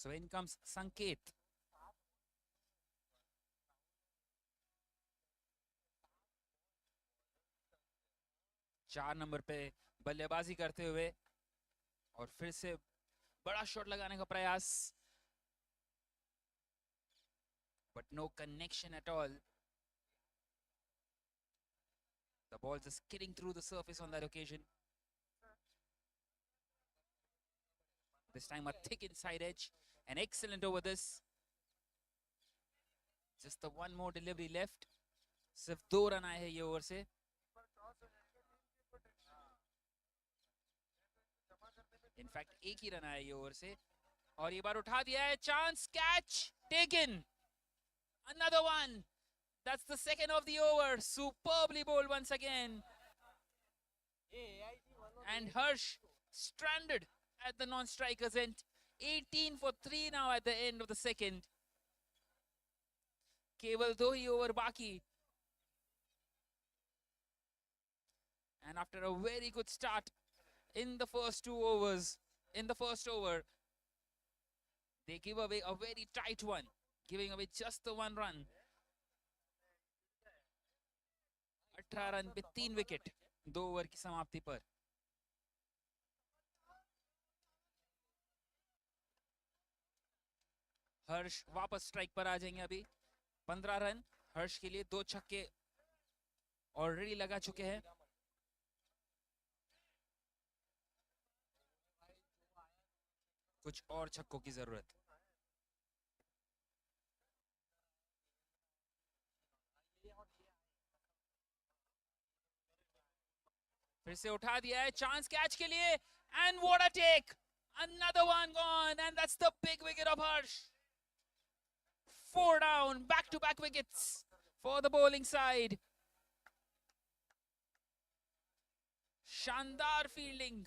So in comes Sanket. चार number पे बल्लेबाजी करते हुए और फिर से बड़ा शॉट लगाने का प्रयास, but no connection at all. The ball just skidding through the surface on that occasion. This time a thick inside edge. An excellent over this. Just the one more delivery left. सिर्फ 2 run आए हैं ये over से. In fact एक ही run आया ये over से और ये बार उठा दिया है. Chance, catch taken. Another one. That's the second of the over. Superbly bowled once again. And Harsh stranded at the non-striker's end. 18 for 3 now at the end of the second. केवल 2 ही over बाकी. And after a very good start in the first 2 overs, in the first over, they give away a very tight one, giving away just the 1 run. 18 run पे 3 wicket 2 over की समाप्ति पर. हर्ष वापस strike पर आ जाएंगे. अभी 15 run हर्ष के लिए. 2 छक्के ऑलरेडी लगा चुके हैं. कुछ और छक्कों की जरूरत. फिर से उठा दिया है. चांस कैच के लिए. And what a take. Another one gone, and that's the big wicket of Harsh. 4 down, back-to-back wickets for the bowling side. शानदार फील्डिंग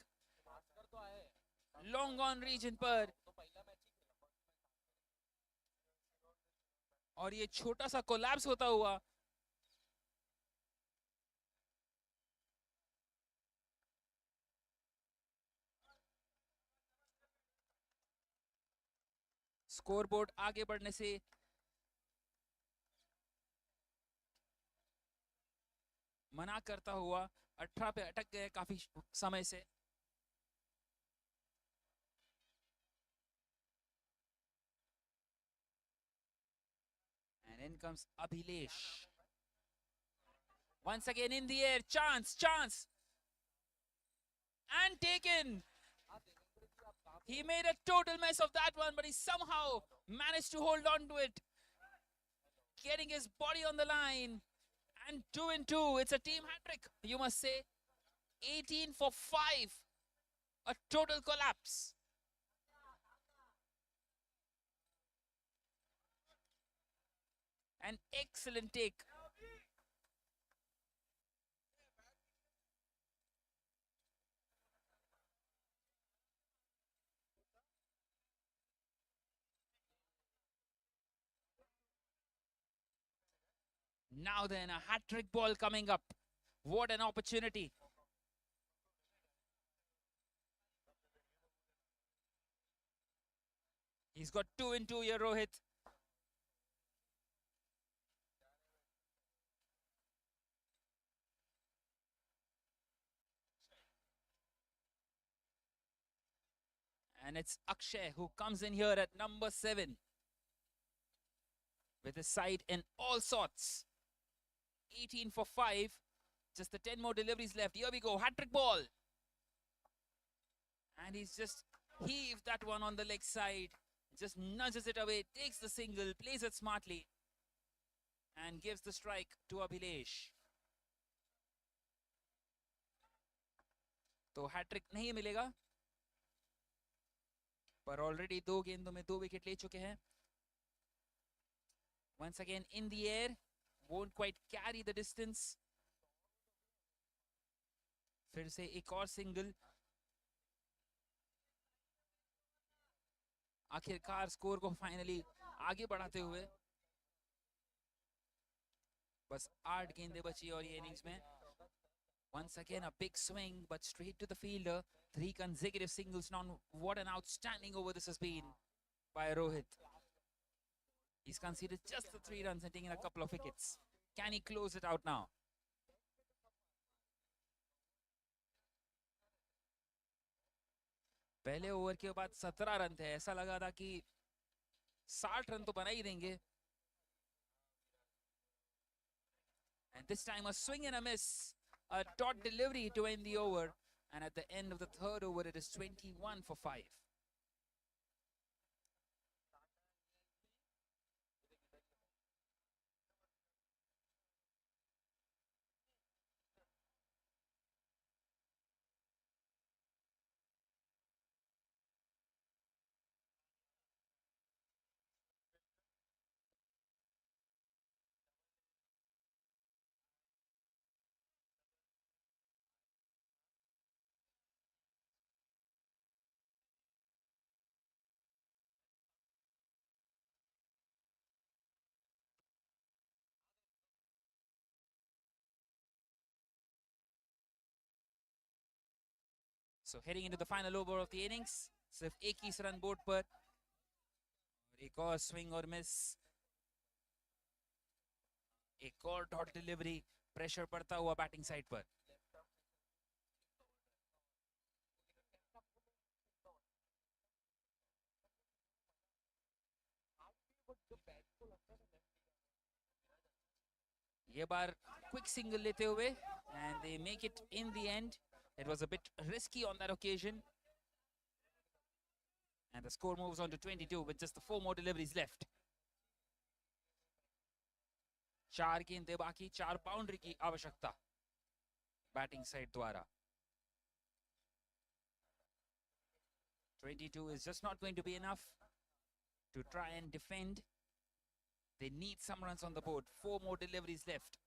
लॉन्ग ऑन रीजन पर. और ये छोटा सा कोलैप्स होता हुआ स्कोरबोर्ड आगे बढ़ने से मना करता हुआ 18 पे अटक गए काफी समय से. And in comes Abhilesh. Once again in the air. Chance. And taken. He made a total mess of that one, but he somehow managed to hold on to it. Getting his body on the line. And 2 in 2. It's a team hat-trick, you must say. 18 for 5. A total collapse. An excellent take. Now then, a hat-trick ball coming up. What an opportunity. He's got 2 in 2 here, Rohit. And it's Akshay who comes in here at number 7. With his side in all sorts. 18 for 5. Just the 10 more deliveries left. Here we go. Hat-trick ball. And he's just heaved that one on the leg side. Just nudges it away. Takes the single. Plays it smartly. And gives the strike to Abhilesh. तो hat trick नहीं मिलेगा, पर already 2 गेंदों में 2 wicket ले चुके हैं. Once again in the air. Won't quite carry the distance. फिर से एक और सिंगल. आखिरकार स्कोर को फाइनली आगे बढ़ाते हुए. बस 8 गेंदें बची और ये इनिंग्स में. Once again a big swing, but straight to the fielder. 3 consecutive singles. Now what an outstanding over this has been. by Rohit. He's conceded just the 3 runs and taken a couple of wickets. Can he close it out now? पहले over के बाद 17 run थे, ऐसा लगा था कि 60 run तो बना ही देंगे. And this time a swing and a miss, a dot delivery to end the over. And at the end of the third over, it is 21 for 5. So heading into the final over of the innings, सिर्फ एक ही run board पर, एक और swing और miss, एक और dot delivery, pressure पड़ता हुआ batting side पर. ये बार quick single लेते हुए, and they make it in the end. It was a bit risky on that occasion. And the score moves on to 22 with just the 4 more deliveries left. 4 गेंदें बाकी, 4 boundary की आवश्यकता batting side द्वारा. 22 is just not going to be enough to try and defend. They need some runs on the board. 4 more deliveries left.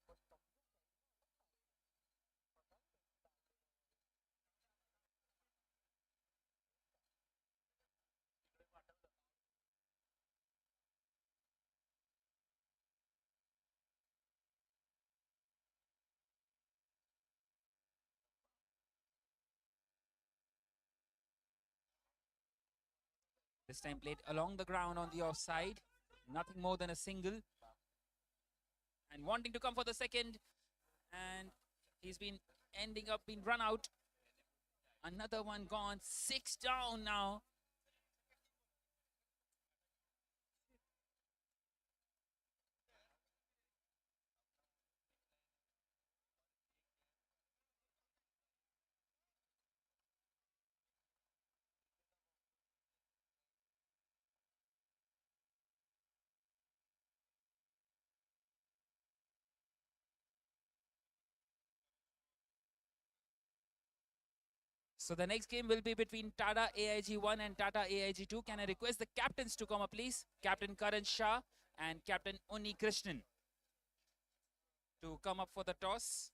This time played along the ground on the offside. Nothing more than a single. And wanting to come for the second. And he's been ending up being run out. Another one gone. 6 down now. So the next game will be between Tata AIG 1 and Tata AIG 2. Can I request the captains to come up, please? Captain Karan Shah and Captain Unni Krishnan to come up for the toss.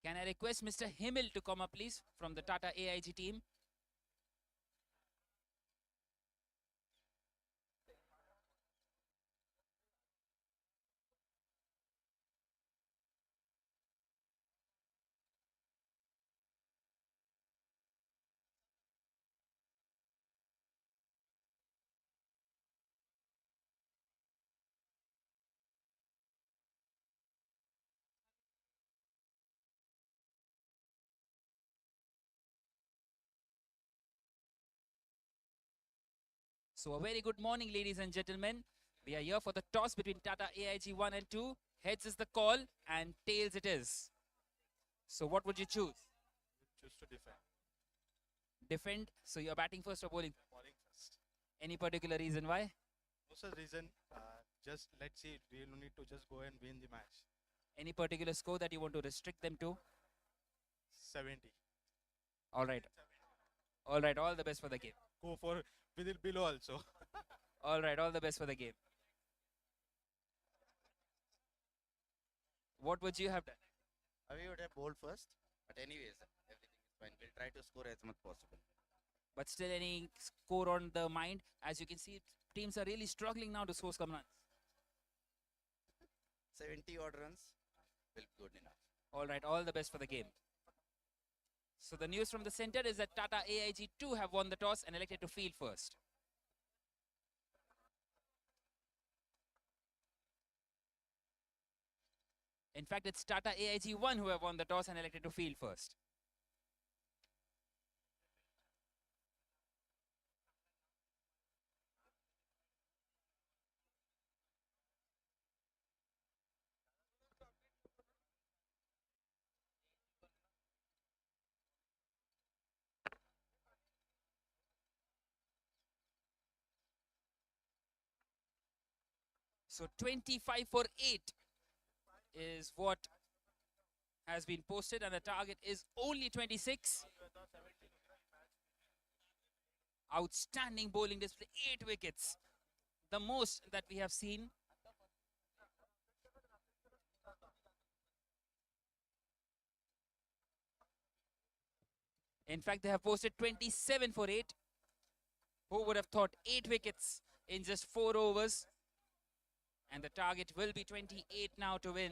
Can I request Mr. Himmel to come up, please, from the Tata AIG team? So a very good morning, ladies and gentlemen. We are here for the toss between Tata AIG 1 and 2. Heads is the call and tails it is. So what would you choose? Choose to defend. Defend. So you're batting first or bowling? Bowling first. Any particular reason why? Most of the reason, just let's see, we need to just go and win the match. Any particular score that you want to restrict them to? 70. All right. All right. All the best for the game. Go for below also. All right, all the best for the game. What would you have done? We would have bowled first, but anyways, everything is fine. We'll try to score as much possible. But still, any score on the mind? As you can see, teams are really struggling now to score some runs. 70 odd runs will be good enough. All right, all the best for the game. So the news from the center is that Tata AIG 2 have won the toss and elected to field first. In fact, it's Tata AIG 1 who have won the toss and elected to field first. So 25 for 8 is what has been posted, and the target is only 26. Outstanding bowling display, 8 wickets, the most that we have seen. In fact, they have posted 27 for 8. Who would have thought 8 wickets in just 4 overs? And the target will be 28 now to win.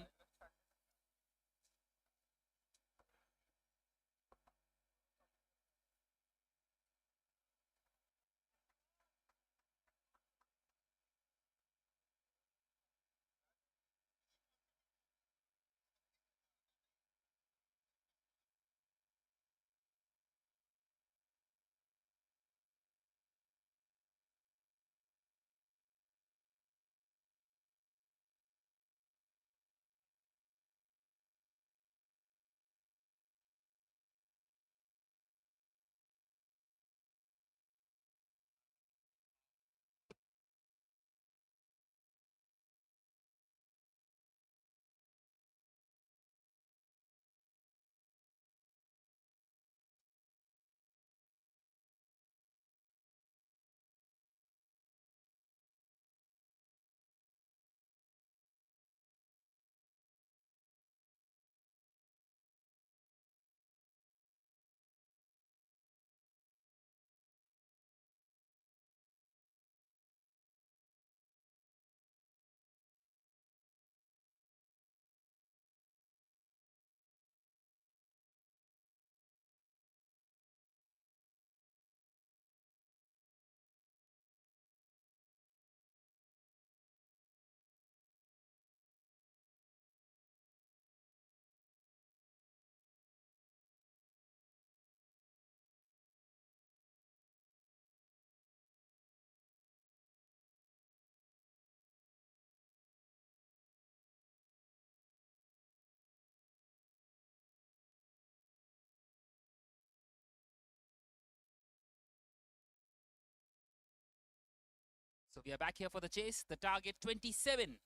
So we are back here for the chase. The target 27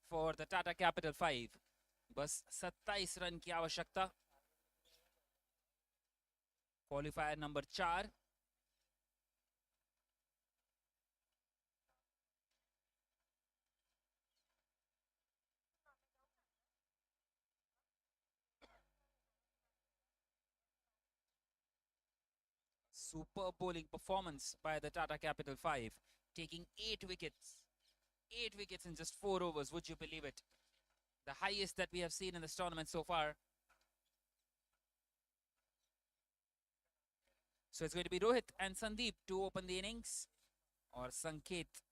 for the Tata Capital 5. बस 27 run की आवश्यकता. Qualifier number 4. Superb bowling performance by the Tata Capital 5, taking 8 wickets. 8 wickets in just 4 overs, would you believe it? The highest that we have seen in this tournament so far. So it's going to be Rohit and Sandeep to open the innings. और संकेत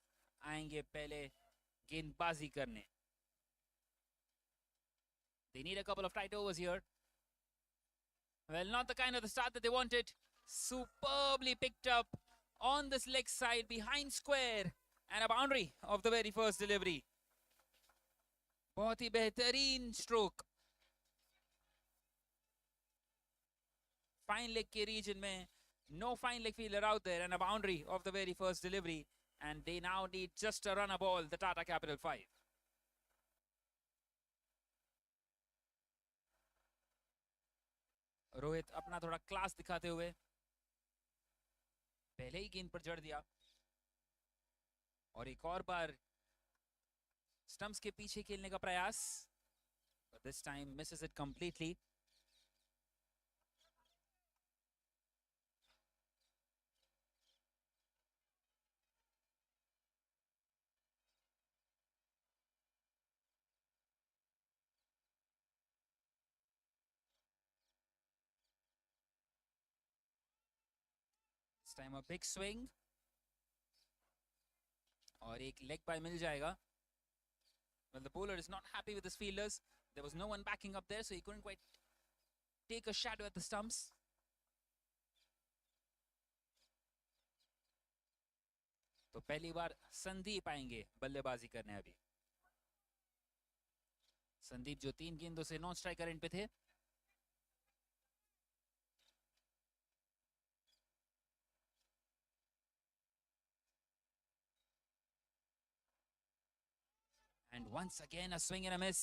आएंगे पहले गेंदबाजी करने. They need a couple of tight overs here. Well, not the kind of the start that they wanted. Superbly picked up on this leg side behind square and a boundary of the very first delivery. बहुत ही बेहतरीन stroke. Fine leg के region में, no fine leg fielder out there, and a boundary of the very first delivery. And they now need just a runner ball, the Tata Capital 5. Rohit अपना थोड़ा class दिखाते हुए पहले ही गेंद पर जड़ दिया. और एक और बार स्टंप्स के पीछे खेलने का प्रयास, but this time misses it completely. This time a big swing और एक लेग बाय मिल जाएगा. Well, the bowler is not happy with his fielders. There was no one backing up there, so he couldn't quite take a shadow at the stumps. तो पहली बार संदीप आएंगे बल्लेबाजी करने अभी. संदीप जो 3 गेंदों से नॉन स्ट्राइकर एंड पे थे. And once again a swing and a miss.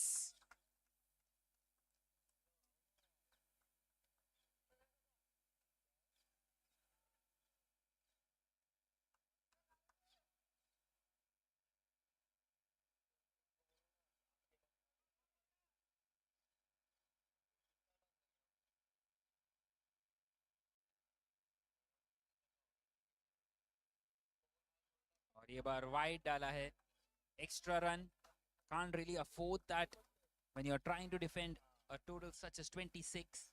और ये बार वाइड डाला है. Extra run. Can't really afford that when you're trying to defend a total such as 26.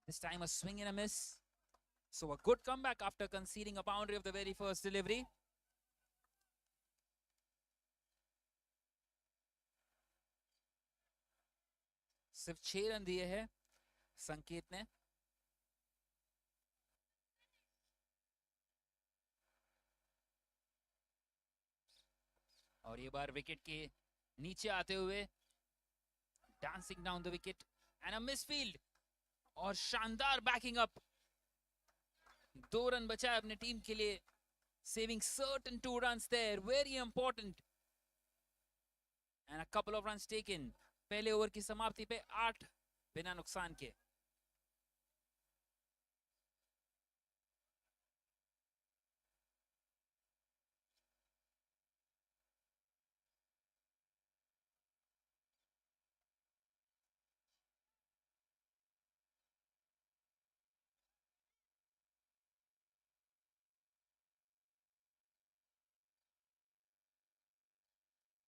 This time a swing and a miss. So a good comeback after conceding a boundary of the very first delivery. सिर्फ 6 run दिए हैं संकेत ने. और ये बार wicket के नीचे आते हुए dancing down the wicket and a misfield और शानदार बैकिंग अप. 2 रन बचाए अपने टीम के लिए. Saving certain 2 runs there, very important. And a couple of runs taken. पहले ओवर की समाप्ति पे 8 बिना नुकसान के.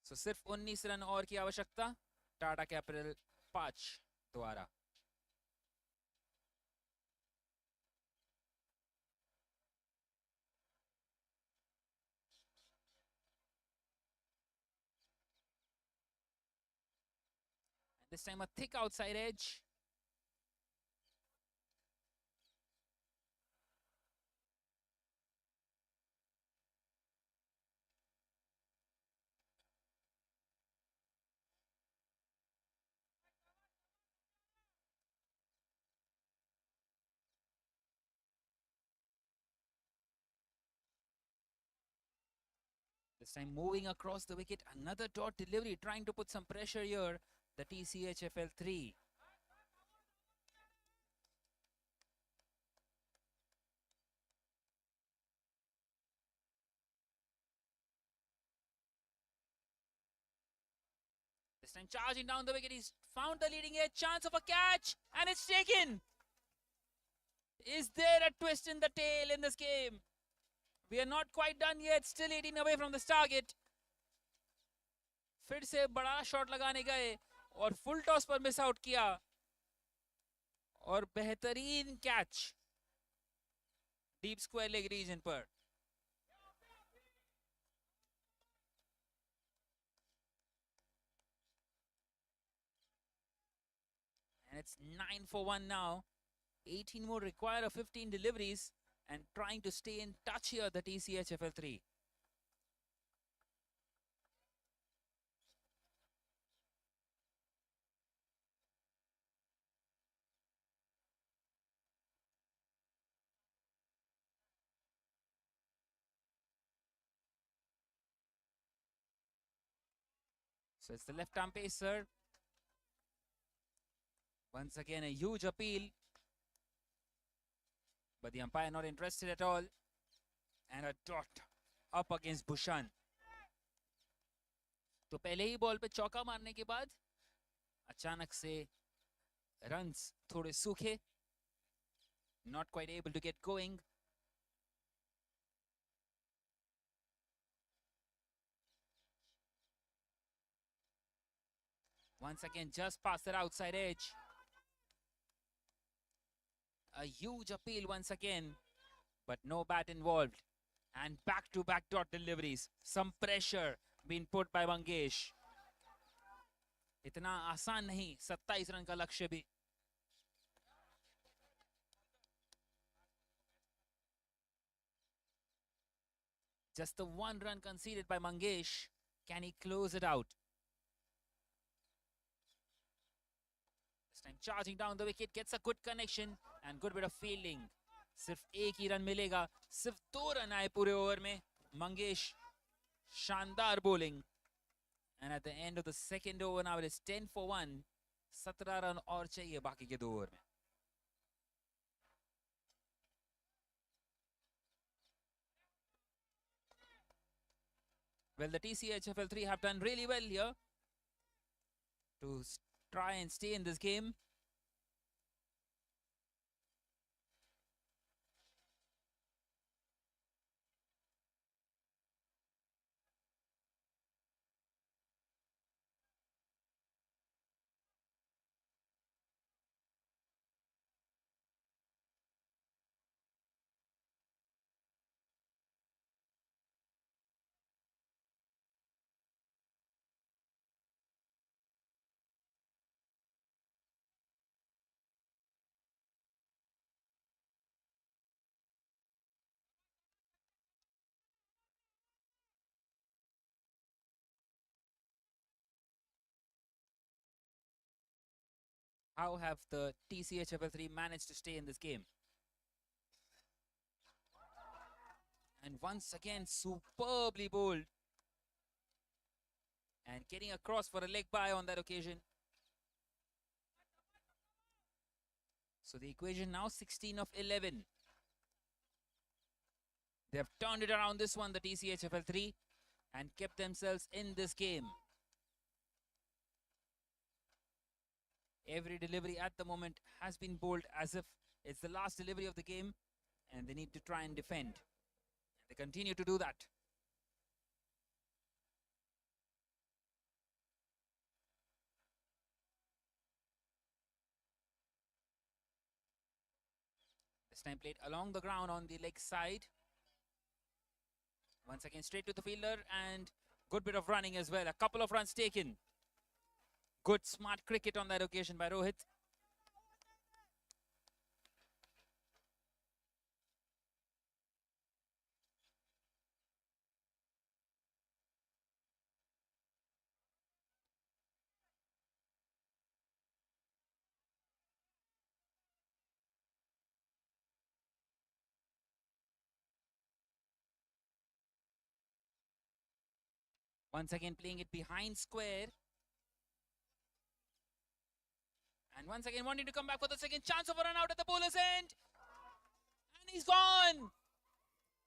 So सिर्फ 19 रन और की आवश्यकता टाटा कैपिटल 5 द्वारा. This time a thick outside edge. This time moving across the wicket, another dot delivery, trying to put some pressure here. The TCHFL 3. This time charging down the wicket, he's found the leading edge, chance of a catch, and it's taken. Is there a twist in the tail in this game? We are not quite done yet, still 18 away from this target. फिर से बड़ा shot लगाने गए और full toss पर miss out किया और बेहतरीन catch deep square leg region पर. And it's 9 for 1 now. 18 more require of 15 deliveries and trying to stay in touch here, the TCHFL 3. So it's the left arm pacer. Once again, a huge appeal. But the umpire not interested at all. And a dot up against Bhushan. तो पहले ही ball पे चौका मारने के बाद अचानक से runs थोड़े सूखे. Not quite able to get going. Once again, just past that outside edge. A huge appeal once again, but no bat involved. And back-to-back dot deliveries. Some pressure being put by Mangesh. इतना आसान नहीं 27 run का लक्ष्य भी. Just the 1 run conceded by Mangesh. Can he close it out? This time charging down the wicket, gets a good connection and good bit of fielding. सिर्फ एक ही run मिलेगा, सिर्फ 2 रन आए पूरे ओवर में. Mangesh, शानदार bowling. And at the end of the second over now it is 10 for 1. 17 run और चाहिए बाकी के 2 ओवर में. Well, the TCHFL3 have done really well here to try and stay in this game. How have the TCHFL3 managed to stay in this game? And once again, superbly bowled. And getting across for a leg bye on that occasion. So the equation now 16 of 11. They have turned it around this one, the TCHFL3, and kept themselves in this game. Every delivery at the moment has been bowled as if it's the last delivery of the game and they need to try and defend. They continue to do that. This time played along the ground on the leg side. Once again straight to the fielder and good bit of running as well. A couple of runs taken. Good smart cricket on that occasion by Rohit. Once again playing it behind square. And once again wanting to come back for the second chance of a run out at the bowler's end. And he's gone.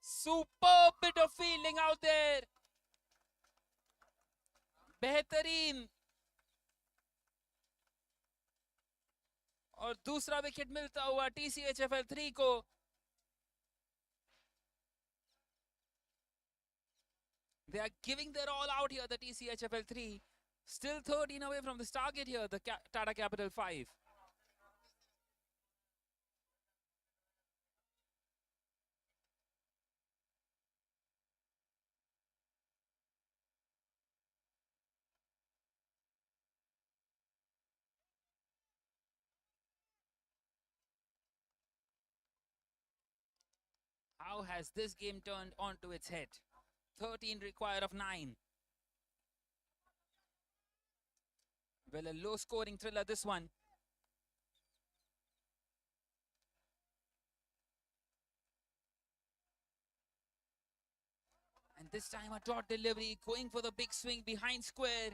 Superb bit of fielding out there. बेहतरीन. और दूसरा wicket मिलता हुआ TCHFL3 को. They are giving their all out here, the TCHFL3. Still 13 away from this target here, the Tata Capital 5. How has this game turned onto its head? 13 required of 9. Well, a low-scoring thriller, this one. And this time a dot delivery, going for the big swing behind square.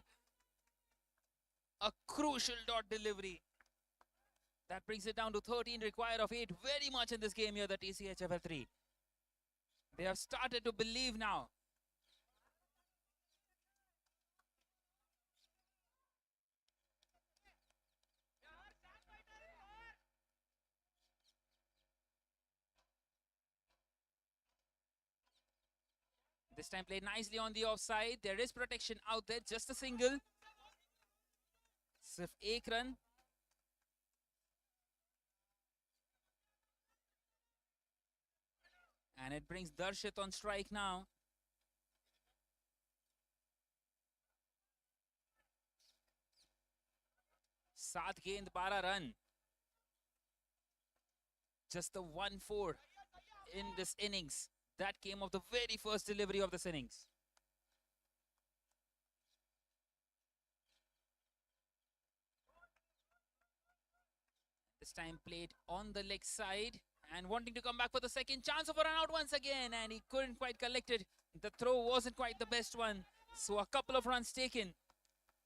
A crucial dot delivery. That brings it down to 13 required of 8. Very much in this game here, the TCHFL3. They have started to believe now. This time played nicely on the offside. There is protection out there. Just a single. Sif Ekran. And it brings Darshit on strike now. Saat gend, 12 run. Just the 1-4 in this innings. That came of the very first delivery of this innings. This time played on the leg side and wanting to come back for the second chance of a run out once again, and he couldn't quite collect it. The throw wasn't quite the best one, so a couple of runs taken.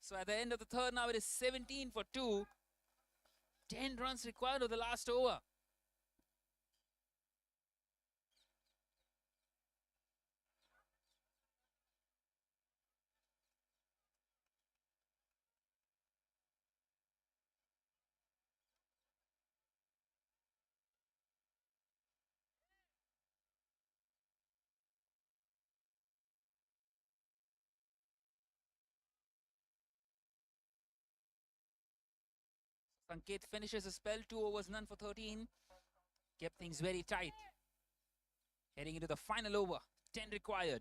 So at the end of the third now it is 17 for 2. 10 runs required of the last over. Sanket finishes his spell, 2 overs, none for 13. Kept things very tight. Heading into the final over, 10 required.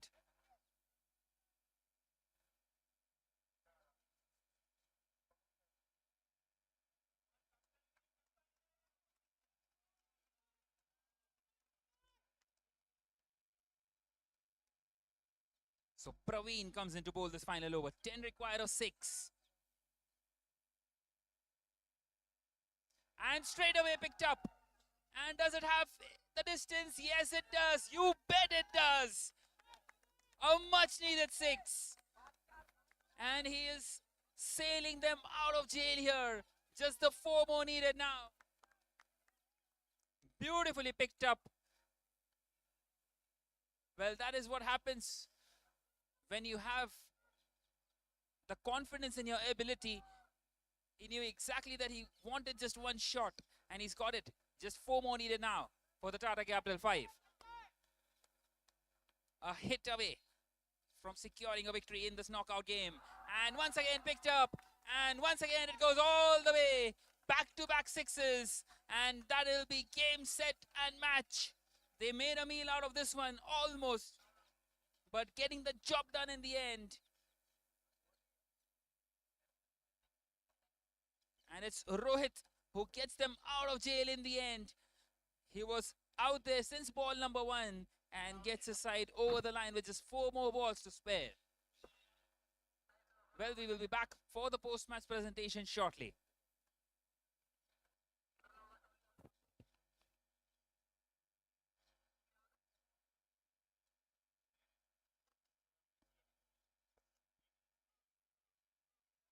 So Praveen comes in to bowl this final over, 10 required of 6. And straight away picked up. And does it have the distance? Yes, it does. You bet it does. A much needed 6. And he is sailing them out of jail here. Just the 4 more needed now. Beautifully picked up. Well, that is what happens when you have the confidence in your ability. He knew exactly that he wanted just one shot, and he's got it. Just 4 more needed now for the Tata Capital 5. A hit away from securing a victory in this knockout game. And once again picked up. And once again it goes all the way. Back-to-back 6s. And that'll be game, set and match. They made a meal out of this one, almost. But getting the job done in the end. And it's Rohit who gets them out of jail in the end. He was out there since ball number 1 and gets his side over the line with just 4 more balls to spare. Well, we will be back for the post-match presentation shortly.